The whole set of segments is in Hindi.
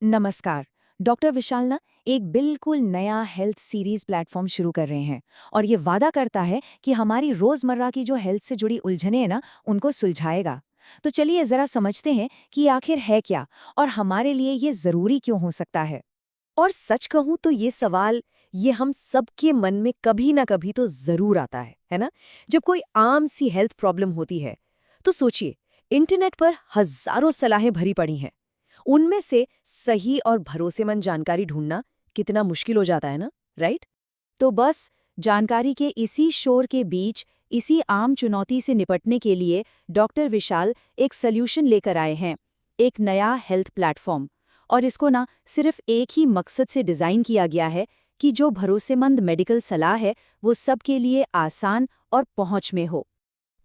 नमस्कार। डॉक्टर विशाल ना एक बिल्कुल नया हेल्थ सीरीज प्लेटफॉर्म शुरू कर रहे हैं और ये वादा करता है कि हमारी रोजमर्रा की जो हेल्थ से जुड़ी उलझनें हैं ना उनको सुलझाएगा। तो चलिए जरा समझते हैं कि आखिर है क्या और हमारे लिए ये जरूरी क्यों हो सकता है। और सच कहूं तो ये सवाल ये हम सबके मन में कभी ना कभी तो जरूर आता है ना। जब कोई आम सी हेल्थ प्रॉब्लम होती है तो सोचिए, इंटरनेट पर हजारों सलाहें भरी पड़ी हैं। उनमें से सही और भरोसेमंद जानकारी ढूंढना कितना मुश्किल हो जाता है ना, राइट? तो बस जानकारी के इसी शोर के बीच इसी आम चुनौती से निपटने के लिए डॉक्टर विशाल एक सल्यूशन लेकर आए हैं, एक नया हेल्थ प्लेटफॉर्म। और इसको ना सिर्फ एक ही मकसद से डिज़ाइन किया गया है कि जो भरोसेमंद मेडिकल सलाह है वो सबके लिए आसान और पहुंच में हो।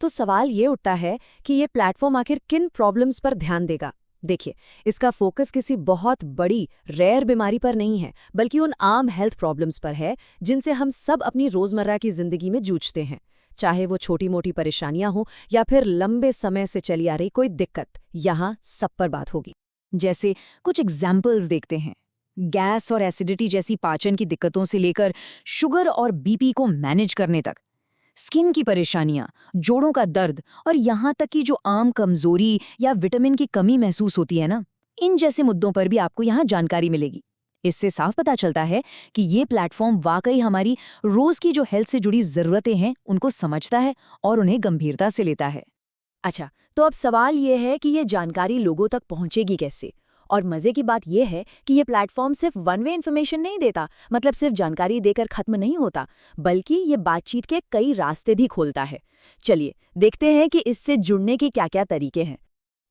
तो सवाल ये उठता है कि ये प्लेटफॉर्म आखिर किन प्रॉब्लम्स पर ध्यान देगा। देखिए, इसका फोकस किसी बहुत बड़ी रेयर बीमारी पर नहीं है, बल्कि उन आम हेल्थ प्रॉब्लम्स पर है जिनसे हम सब अपनी रोजमर्रा की जिंदगी में जूझते हैं। चाहे वो छोटी मोटी परेशानियां हो या फिर लंबे समय से चली आ रही कोई दिक्कत, यहाँ सब पर बात होगी। जैसे कुछ एग्जाम्पल्स देखते हैं। गैस और एसिडिटी जैसी पाचन की दिक्कतों से लेकर शुगर और बीपी को मैनेज करने तक, स्किन की परेशानियां, जोड़ों का दर्द और यहाँ तक कि जो आम कमजोरी या विटामिन की कमी महसूस होती है ना, इन जैसे मुद्दों पर भी आपको यहाँ जानकारी मिलेगी। इससे साफ पता चलता है कि ये प्लेटफॉर्म वाकई हमारी रोज की जो हेल्थ से जुड़ी जरूरतें हैं उनको समझता है और उन्हें गंभीरता से लेता है। अच्छा, तो अब सवाल ये है कि ये जानकारी लोगों तक पहुंचेगी कैसे? और मजे की बात यह है कि ये प्लेटफॉर्म सिर्फ वन वे इन्फॉर्मेशन नहीं देता, मतलब सिर्फ जानकारी देकर खत्म नहीं होता, बल्कि ये बातचीत के कई रास्ते भी खोलता है। चलिए देखते हैं कि इससे जुड़ने के क्या-क्या तरीके हैं।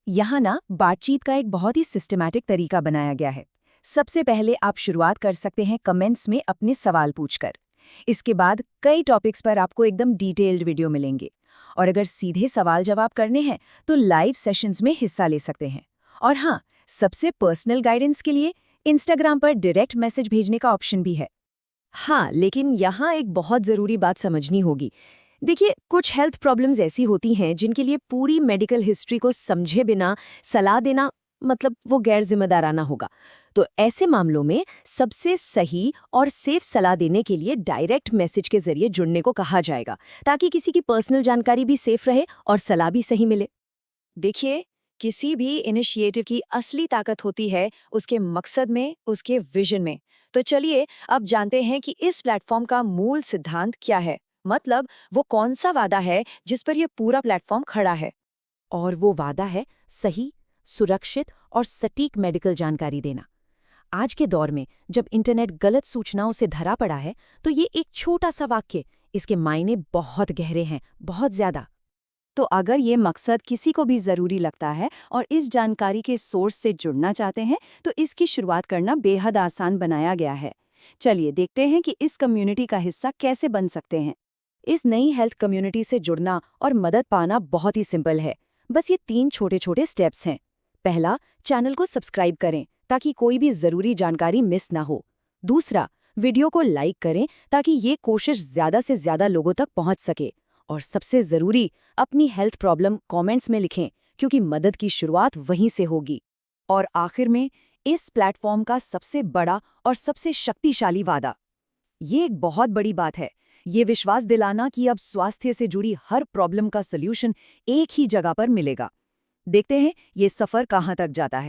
यहाँ ना बातचीत का एक बहुत ही सिस्टमैटिक तरीका बनाया गया है। सबसे पहले आप शुरुआत कर सकते हैं कमेंट्स में अपने सवाल पूछकर। इसके बाद कई टॉपिक्स पर आपको एकदम डिटेल्ड वीडियो मिलेंगे। और अगर सीधे सवाल जवाब करने हैं तो लाइव सेशंस में हिस्सा ले सकते हैं। और हाँ, सबसे पर्सनल गाइडेंस के लिए इंस्टाग्राम पर डायरेक्ट मैसेज भेजने का ऑप्शन भी है। हाँ, लेकिन यहाँ एक बहुत ज़रूरी बात समझनी होगी। देखिए, कुछ हेल्थ प्रॉब्लम्स ऐसी होती हैं जिनके लिए पूरी मेडिकल हिस्ट्री को समझे बिना सलाह देना, मतलब वो गैर जिम्मेदाराना होगा। तो ऐसे मामलों में सबसे सही और सेफ सलाह देने के लिए डायरेक्ट मैसेज के जरिए जुड़ने को कहा जाएगा, ताकि किसी की पर्सनल जानकारी भी सेफ रहे और सलाह भी सही मिले। देखिए, किसी भी इनिशिएटिव की असली ताकत होती है उसके मकसद में, उसके विजन में। तो चलिए अब जानते हैं कि इस प्लेटफॉर्म का मूल सिद्धांत क्या है, मतलब वो कौन सा वादा है जिस पर यह पूरा प्लेटफॉर्म खड़ा है। और वो वादा है सही, सुरक्षित और सटीक मेडिकल जानकारी देना। आज के दौर में जब इंटरनेट गलत सूचनाओं से धरा पड़ा है, तो ये एक छोटा सा वाक्य, इसके मायने बहुत गहरे हैं, बहुत ज्यादा। तो अगर ये मकसद किसी को भी ज़रूरी लगता है और इस जानकारी के सोर्स से जुड़ना चाहते हैं, तो इसकी शुरुआत करना बेहद आसान बनाया गया है। चलिए देखते हैं कि इस कम्युनिटी का हिस्सा कैसे बन सकते हैं। इस नई हेल्थ कम्युनिटी से जुड़ना और मदद पाना बहुत ही सिंपल है। बस ये 3 छोटे-छोटे स्टेप्स हैं। पहला, चैनल को सब्सक्राइब करें ताकि कोई भी ज़रूरी जानकारी मिस ना हो। दूसरा, वीडियो को लाइक करें ताकि ये कोशिश ज़्यादा से ज़्यादा लोगों तक पहुंच सके। और सबसे ज़रूरी, अपनी हेल्थ प्रॉब्लम कमेंट्स में लिखें, क्योंकि मदद की शुरुआत वहीं से होगी। और आखिर में, इस प्लेटफॉर्म का सबसे बड़ा और सबसे शक्तिशाली वादा, ये एक बहुत बड़ी बात है, ये विश्वास दिलाना कि अब स्वास्थ्य से जुड़ी हर प्रॉब्लम का सल्यूशन एक ही जगह पर मिलेगा। देखते हैं ये सफ़र कहाँ तक जाता है।